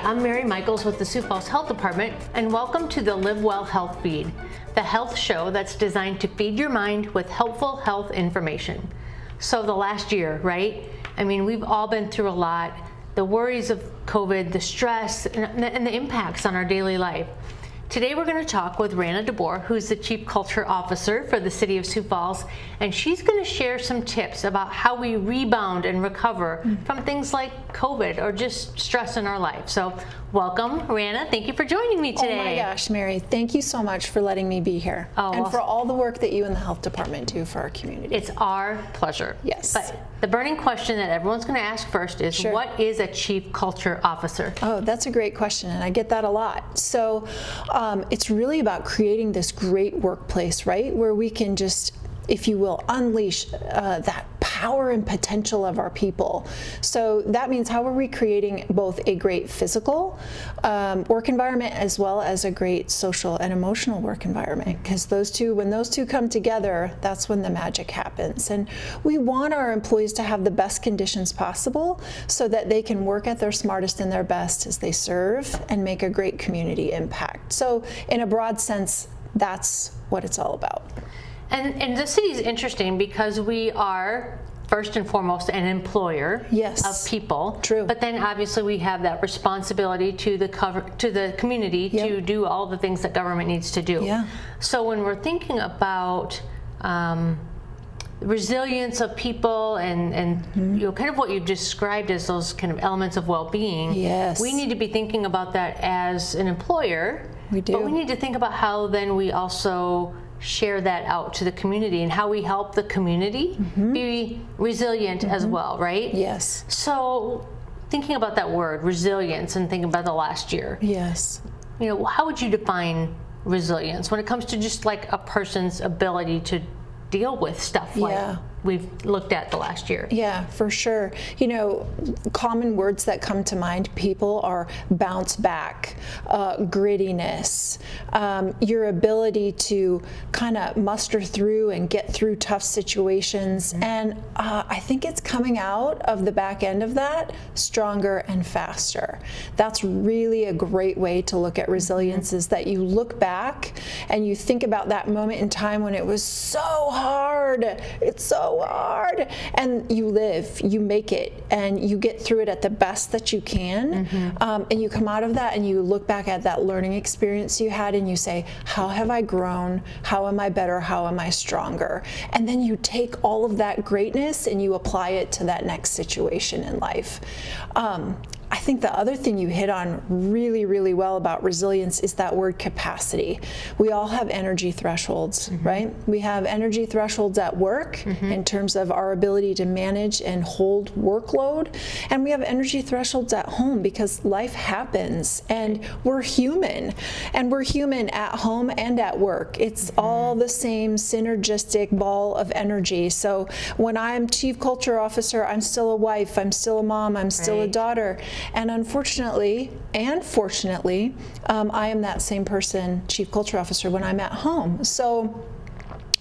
I'm Mary Michaels with the Sioux Falls Health Department, and welcome to the Live Well Health Feed, the health show that's designed to feed your mind with helpful health information. So the last year, right? I mean, we've all been through a lot. The worries of COVID, the stress, and the impacts on our daily life. Today we're going to talk with Rana DeBoer, who's the Chief Culture Officer for the City of Sioux Falls, and she's going to share some tips about how we rebound and recover from things like COVID or just stress in our life. So welcome, Rana. Thank you for joining me today. Oh my gosh, Mary, thank you so much for letting me be here and for all the work that you and the health department do for our community. It's our pleasure. Yes. But the burning question that everyone's going to ask first is, what is a Chief Culture Officer? Oh, that's a great question, and I get that a lot. So it's really about creating this great workplace, right, where we can just, if you will, unleash that power and potential of our people. So that means, how are we creating both a great physical work environment as well as a great social and emotional work environment? Because when those two come together, that's when the magic happens. And we want our employees to have the best conditions possible so that they can work at their smartest and their best as they serve and make a great community impact. So in a broad sense, that's what it's all about. And the city is interesting because we are first and foremost an employer of people. True. But then obviously we have that responsibility to the community to do all the things that government needs to do. Yeah. So when we're thinking about resilience of people and you know, kind of what you described as those kind of elements of well-being, we need to be thinking about that as an employer. We do. But we need to think about how then we also share that out to the community and how we help the community be resilient as well, right? Yes. So thinking about that word, resilience, and thinking about the last year. Yes. You know, how would you define resilience when it comes to just like a person's ability to deal with stuff like we've looked at the last year? Yeah, for sure. You know, common words that come to mind, people, are bounce back, grittiness, your ability to kind of muster through and get through tough situations. And I think it's coming out of the back end of that stronger and faster. That's really a great way to look at resilience, is that you look back and you think about that moment in time when it was so hard. It's so hard, and you live, you make it, and you get through it at the best that you can, and you come out of that and you look back at that learning experience you had and you say, how have I grown? How am I better? How am I stronger? And then you take all of that greatness and you apply it to that next situation in life. I think the other thing you hit on really, really well about resilience is that word capacity. We all have energy thresholds, right? We have energy thresholds at work in terms of our ability to manage and hold workload. And we have energy thresholds at home because life happens and we're human. And we're human at home and at work. It's all the same synergistic ball of energy. So when I'm Chief Culture Officer, I'm still a wife, I'm still a mom, I'm still a daughter. And unfortunately and fortunately, I am that same person, Chief Culture Officer, when I'm at home. So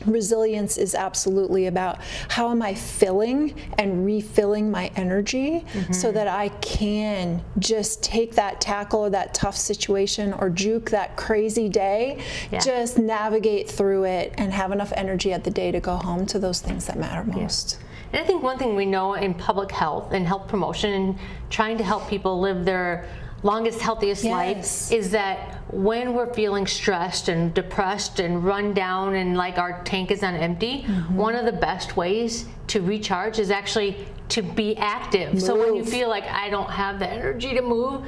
resilience is absolutely about how am I filling and refilling my energy so that I can just take that tackle or that tough situation or juke that crazy day, just navigate through it and have enough energy at the day to go home to those things that matter most. And I think one thing we know in public health and health promotion and trying to help people live their longest, healthiest life is that when we're feeling stressed and depressed and run down and like our tank is on empty, one of the best ways to recharge is actually to be active. So when you feel like I don't have the energy to move,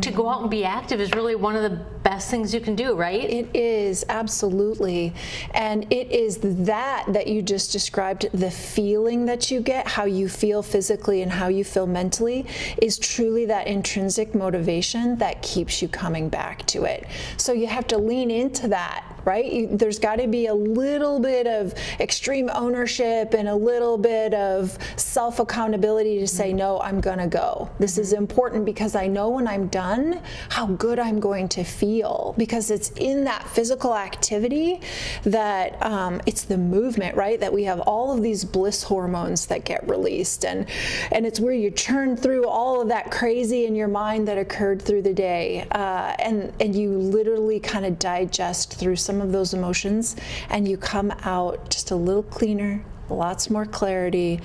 to go out and be active is really one of the best things you can do, right? It is, absolutely. And it is that you just described, the feeling that you get, how you feel physically and how you feel mentally, is truly that intrinsic motivation that keeps you coming back to it. So you have to lean into that, right? There's got to be a little bit of extreme ownership and a little bit of self-accountability to say, no, I'm gonna go. This is important because I know when I'm done, done, how good I'm going to feel, because it's in that physical activity that it's the movement, right? That we have all of these bliss hormones that get released, and it's where you churn through all of that crazy in your mind that occurred through the day, and you literally kind of digest through some of those emotions, and you come out just a little cleaner, lots more clarity,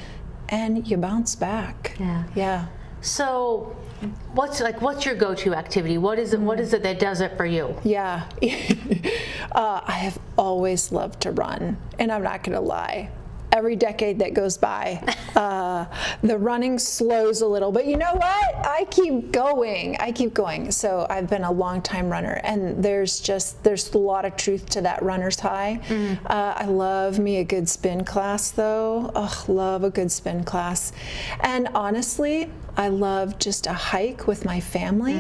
and you bounce back. Yeah. So what's your go-to activity? What is it that does it for you? Yeah. I have always loved to run, and I'm not gonna lie. Every decade that goes by, the running slows a little, but you know what? I keep going. So I've been a long time runner, and there's a lot of truth to that runner's high. I love me a good spin class though. Love a good spin class. And honestly, I love just a hike with my family.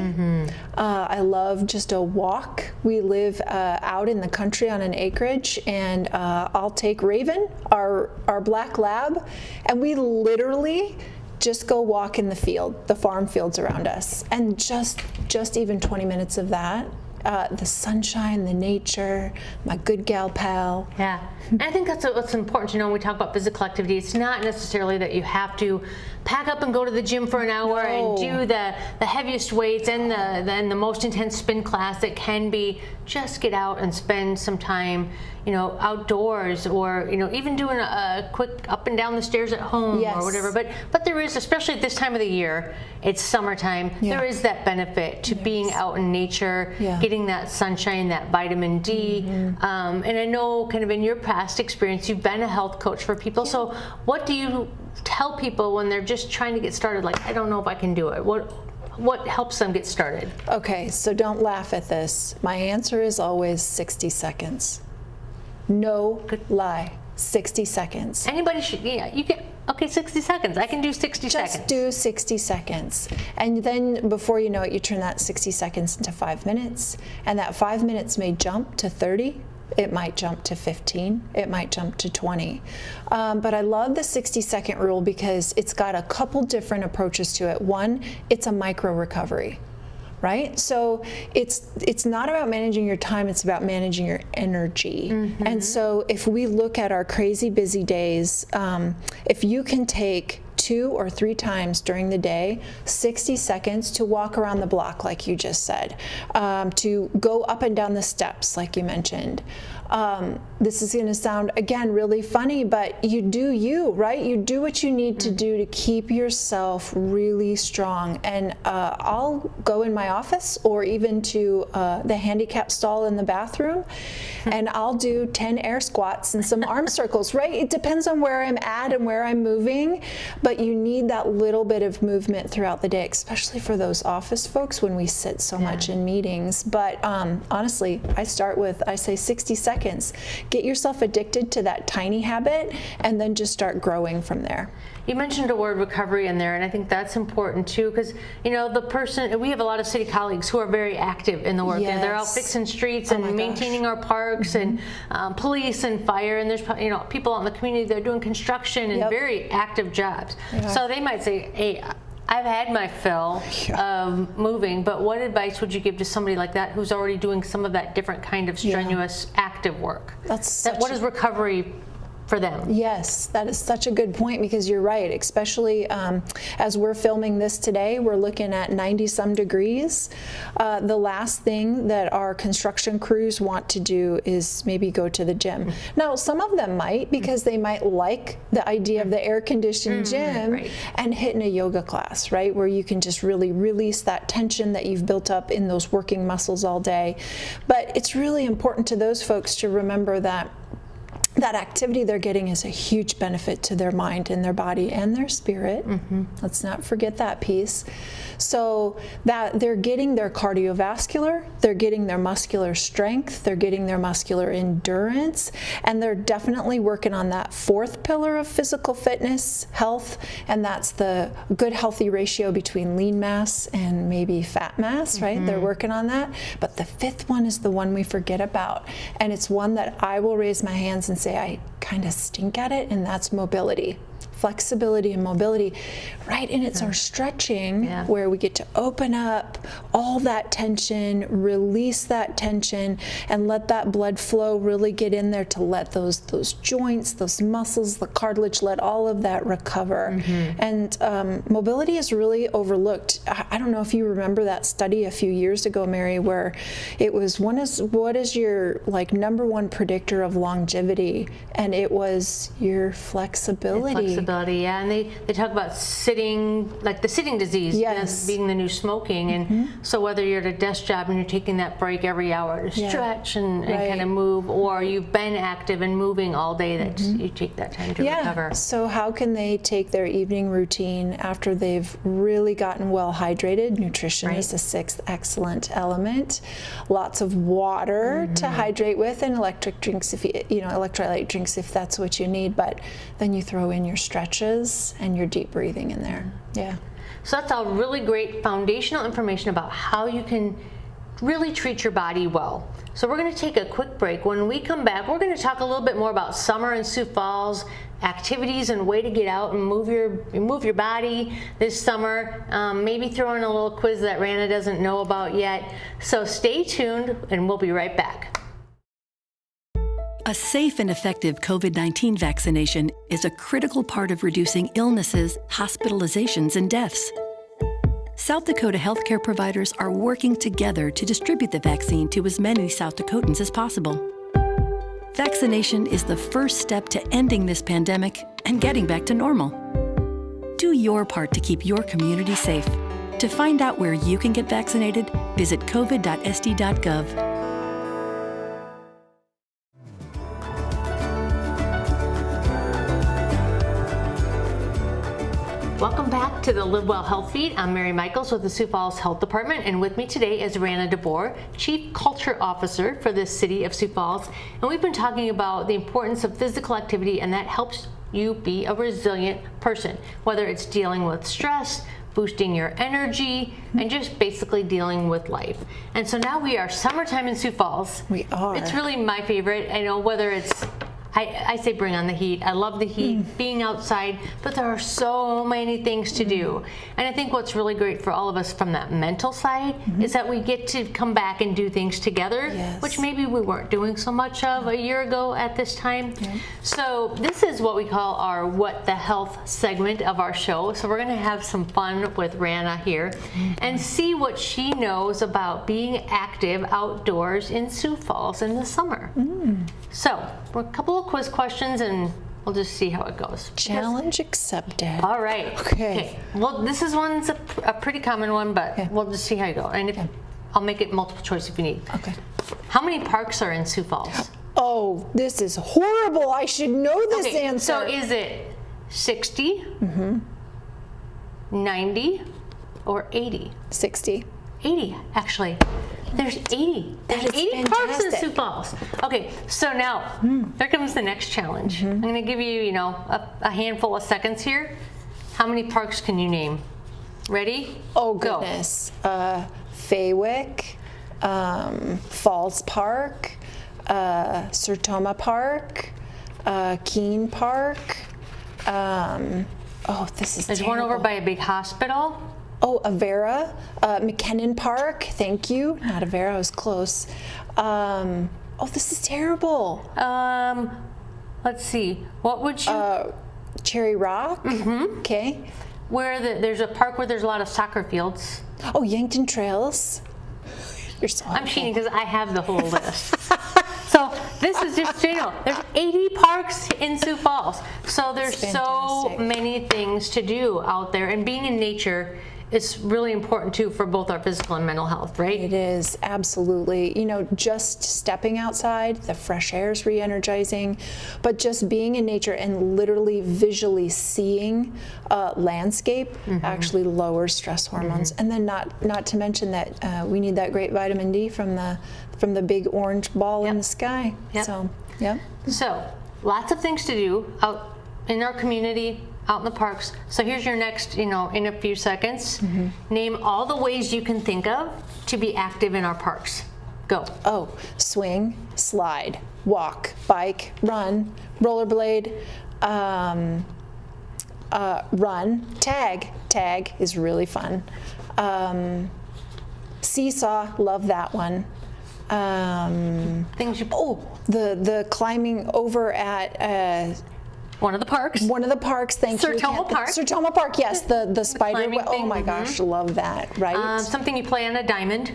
I love just a walk. We live out in the country on an acreage, and I'll take Raven, our black lab, and we literally just go walk in the field, the farm fields around us, and just even 20 minutes of that. The sunshine, the nature, my good gal pal. Yeah, and I think that's what's important to know when we talk about physical activity. It's not necessarily that you have to pack up and go to the gym for an hour and do the heaviest weights and the most intense spin class. It can be just get out and spend some time, outdoors, or even doing a quick up and down the stairs at home or whatever. But there is, especially at this time of the year, it's summertime. There is that benefit to being out in nature, getting that sunshine, that vitamin D. And I know, kind of in your past experience, you've been a health coach for people. So what do you tell people when they're just trying to get started? Like, I don't know if I can do it. What helps them get started? Okay, so don't laugh at this. My answer is always 60 seconds. No lie, 60 seconds. Anybody should, you can, 60 seconds. I can do 60 seconds. Just do 60 seconds. And then before you know it, you turn that 60 seconds into 5 minutes. And that 5 minutes may jump to 30. It might jump to 15, it might jump to 20. But I love the 60-second rule because it's got a couple different approaches to it. One, it's a micro recovery, right? So it's not about managing your time, it's about managing your energy. And so if we look at our crazy busy days, if you can take 2 or 3 times during the day, 60 seconds to walk around the block, like you just said, to go up and down the steps, like you mentioned. This is going to sound, again, really funny, but you do you, right? You do what you need to do to keep yourself really strong. And I'll go in my office or even to the handicap stall in the bathroom, and I'll do 10 air squats and some arm circles, right? It depends on where I'm at and where I'm moving, but you need that little bit of movement throughout the day, especially for those office folks when we sit so much in meetings. But honestly, I say 60 seconds. Get yourself addicted to that tiny habit and then just start growing from there. You mentioned the word recovery in there, and I think that's important too, because we have a lot of city colleagues who are very active in the work. They're out fixing streets and maintaining our parks, and police and fire, and there's people out in the community that are doing construction and very active jobs. So they might say, hey, I've had my fill of moving, but what advice would you give to somebody like that who's already doing some of that different kind of strenuous active work? What is recovery for them? Yes, that is such a good point, because you're right, especially as we're filming this today, we're looking at 90-some degrees. The last thing that our construction crews want to do is maybe go to the gym. Now, some of them might, because they might like the idea of the air-conditioned gym and hitting a yoga class, right, where you can just really release that tension that you've built up in those working muscles all day. But it's really important to those folks to remember that activity they're getting is a huge benefit to their mind and their body and their spirit. Let's not forget that piece. So that they're getting their cardiovascular, they're getting their muscular strength, they're getting their muscular endurance, and they're definitely working on that 4th pillar of physical fitness, health, and that's the good healthy ratio between lean mass and maybe fat mass, right? They're working on that. But the 5th one is the one we forget about, and it's one that I will raise my hands and say, kind of stink at it, and that's mobility. Flexibility and mobility, right? And it's our stretching where we get to open up all that tension, release that tension, and let that blood flow really get in there to let those joints, those muscles, the cartilage, let all of that recover. And mobility is really overlooked. I don't know if you remember that study a few years ago, Mary, where it was what is your like #1 predictor of longevity? And it was your flexibility. Yeah, and they talk about sitting, like the sitting disease being the new smoking. And so whether you're at a desk job and you're taking that break every hour to stretch and kind of move, or you've been active and moving all day, that you take that time to recover. So how can they take their evening routine after they've really gotten well hydrated? Nutrition is the 6th excellent element. Lots of water to hydrate with, and electric drinks if electrolyte drinks if that's what you need. But then you throw in your stretches and your deep breathing in there. So that's all really great foundational information about how you can really treat your body well. So we're going to take a quick break. When we come back, we're going to talk a little bit more about summer in Sioux Falls, activities and way to get out and move your body this summer. Maybe throw in a little quiz that Rana doesn't know about yet. So stay tuned, and we'll be right back. A safe and effective COVID-19 vaccination is a critical part of reducing illnesses, hospitalizations, and deaths. South Dakota healthcare providers are working together to distribute the vaccine to as many South Dakotans as possible. Vaccination is the first step to ending this pandemic and getting back to normal. Do your part to keep your community safe. To find out where you can get vaccinated, visit covid.sd.gov. Welcome back to the Live Well Health Feed. I'm Mary Michaels with the Sioux Falls Health Department, and with me today is Rana DeBoer, Chief Culture Officer for the City of Sioux Falls. And we've been talking about the importance of physical activity, and that helps you be a resilient person, whether it's dealing with stress, boosting your energy, and just basically dealing with life. And so now we are summertime in Sioux Falls. We are. It's really my favorite. I know whether it's I say bring on the heat. I love the heat, being outside, but there are so many things to do. And I think what's really great for all of us from that mental side is that we get to come back and do things together, which maybe we weren't doing so much of a year ago at this time. So this is what we call our What the Health segment of our show. So we're gonna have some fun with Rana here and see what she knows about being active outdoors in Sioux Falls in the summer. So we're a couple of quiz questions, and we'll just see how it goes. Challenge accepted. All right. Okay. Well, one's a pretty common one, but we'll just see how you go. And I'll make it multiple choice if you need. Okay. How many parks are in Sioux Falls? Oh, this is horrible. I should know this answer. So is it 60, 90, or 80? 60. 80, actually. There's 80. There's 80 parks in Sioux Falls. Okay, so now there comes the next challenge. I'm going to give you, a handful of seconds here. How many parks can you name? Ready? Oh goodness. Faywick, Falls Park, Sertoma Park, Keene Park. This is There's terrible. one over by a big hospital. Oh, Avera, McKinnon Park. Thank you. Not Avera. I was close. This is terrible. Let's see. What would you? Cherry Rock. Okay. There's a park where there's a lot of soccer fields. Oh, Yankton Trails. You're so I'm cheating because I have the whole list. So this is just general. There's 80 parks in Sioux Falls. So there's so many things to do out there, and being in nature is really important too for both our physical and mental health, right? It is, absolutely. Just stepping outside, the fresh air is re-energizing, but just being in nature and literally visually seeing landscape actually lowers stress hormones. And then not to mention that we need that great vitamin D from the big orange ball in the sky. So lots of things to do out in our community, out in the parks. So here's your next, in a few seconds. Name all the ways you can think of to be active in our parks. Go. Oh, swing, slide, walk, bike, run, rollerblade, run, tag. Tag is really fun. Seesaw, love that one. Things you. The climbing over at One of the parks. Thank you. Sertoma Park. Sertoma Park, yes, the spider. climbing Oh thing, my gosh, love that, right? Something you play on a diamond.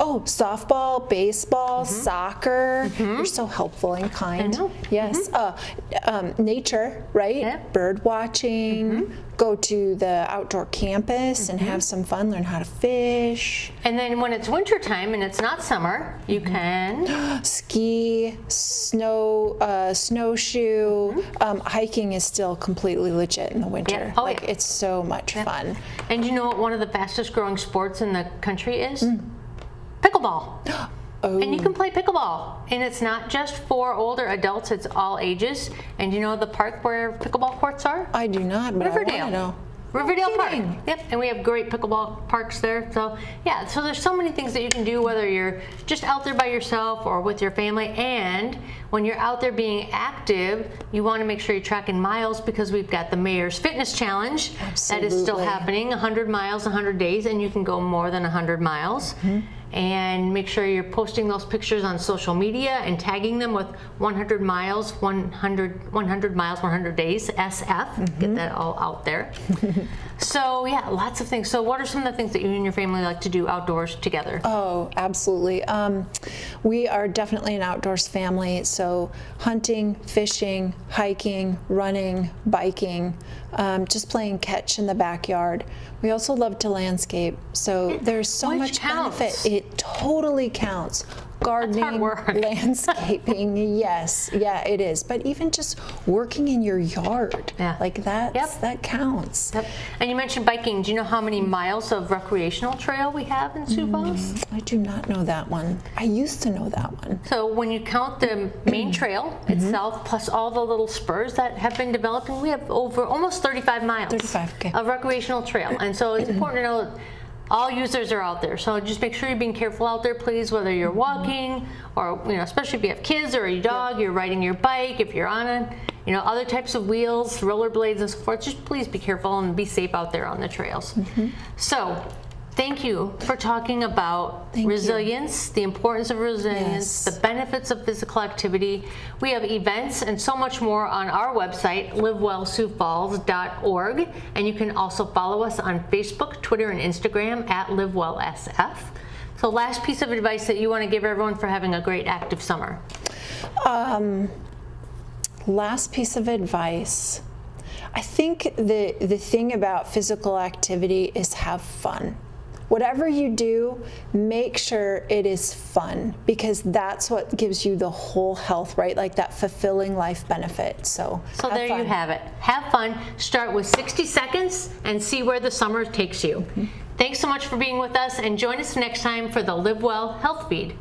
Oh, softball, baseball, soccer. You're so helpful and kind. I know. Yes. Nature, right? Yeah. Bird watching. Go to the outdoor campus and have some fun. Learn how to fish. And then when it's winter time and it's not summer, you can Ski, snowshoe. Hiking is still completely legit in the winter. Yeah. Oh, like yeah. it's so much fun. And you know what one of the fastest growing sports in the country is? Pickleball. And you can play pickleball. And it's not just for older adults, it's all ages. And you know the park where pickleball courts are? I do not, but I want to know. Riverdale Park. kidding. Yep, and we have great pickleball parks there. So yeah, so there's so many things that you can do, whether you're just out there by yourself or with your family. And when you're out there being active, you want to make sure you're tracking miles, because we've got the Mayor's Fitness Challenge that is still Absolutely. happening, 100 miles, 100 days, and you can go more than 100 miles. And make sure you're posting those pictures on social media and tagging them with 100 miles, 100 miles, 100 days, SF. Get that all out there. So yeah, lots of things. So what are some of the things that you and your family like to do outdoors together? Oh, absolutely. We are definitely an outdoors family. So hunting, fishing, hiking, running, biking, just playing catch in the backyard. We also love to landscape. So there's so Which much counts. benefit. It totally counts. Gardening, work. landscaping, yes, yeah, it is. But even just working in your yard, Yeah. like that counts. Yep. And you mentioned biking. Do you know how many miles of recreational trail we have in Sioux Falls? I do not know that one. I used to know that one. So when you count the main trail itself, plus all the little spurs that have been developed, and we have over almost 35 miles 35, okay. of recreational trail. And so it's important to know that all users are out there. So just make sure you're being careful out there, please, whether you're walking or, especially if you have kids or a dog, you're riding your bike, if you're on other types of wheels, rollerblades and so forth, just please be careful and be safe out there on the trails. So thank you for talking about resilience, the importance of resilience, the benefits of physical activity. We have events and so much more on our website, livewellsiouxfalls.org. And you can also follow us on Facebook, Twitter, and Instagram at LiveWellSF. So last piece of advice that you want to give everyone for having a great active summer. Last piece of advice. I think the thing about physical activity is have fun. Whatever you do, make sure it is fun, because that's what gives you the whole health, right? Like that fulfilling life benefit. So there you have it. Have fun. Start with 60 seconds and see where the summer takes you. Thanks so much for being with us, and join us next time for the Live Well Health Feed.